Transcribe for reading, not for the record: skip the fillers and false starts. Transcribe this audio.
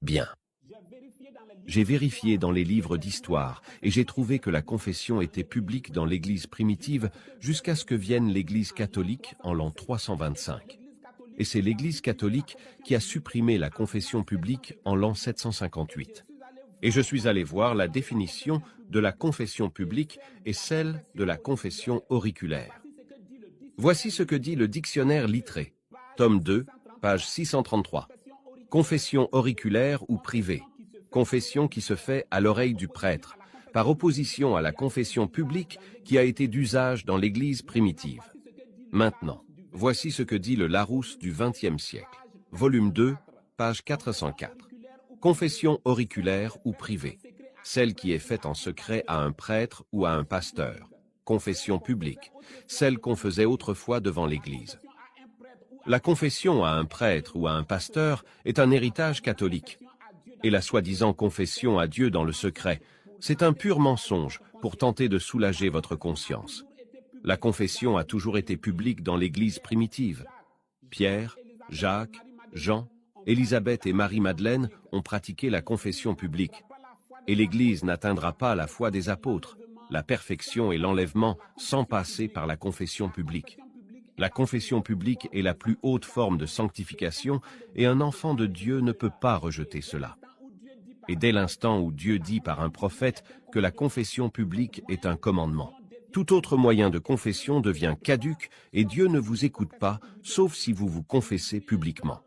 Bien. J'ai vérifié dans les livres d'histoire et j'ai trouvé que la confession était publique dans l'Église primitive jusqu'à ce que vienne l'Église catholique en l'an 325. Et c'est l'Église catholique qui a supprimé la confession publique en l'an 758. Et je suis allé voir la définition de la confession publique et celle de la confession auriculaire. Voici ce que dit le dictionnaire Littré, tome 2, page 633. Confession auriculaire ou privée. Confession qui se fait à l'oreille du prêtre, par opposition à la confession publique qui a été d'usage dans l'Église primitive. Maintenant, voici ce que dit le Larousse du XXe siècle, volume 2, page 404. Confession auriculaire ou privée, celle qui est faite en secret à un prêtre ou à un pasteur. Confession publique, celle qu'on faisait autrefois devant l'Église. La confession à un prêtre ou à un pasteur est un héritage catholique. Et la soi-disant confession à Dieu dans le secret, c'est un pur mensonge pour tenter de soulager votre conscience. La confession a toujours été publique dans l'Église primitive. Pierre, Jacques, Jean, Élisabeth et Marie-Madeleine ont pratiqué la confession publique. Et l'Église n'atteindra pas la foi des apôtres, la perfection et l'enlèvement sans passer par la confession publique. La confession publique est la plus haute forme de sanctification et un enfant de Dieu ne peut pas rejeter cela. Et dès l'instant où Dieu dit par un prophète que la confession publique est un commandement, tout autre moyen de confession devient caduc et Dieu ne vous écoute pas, sauf si vous vous confessez publiquement.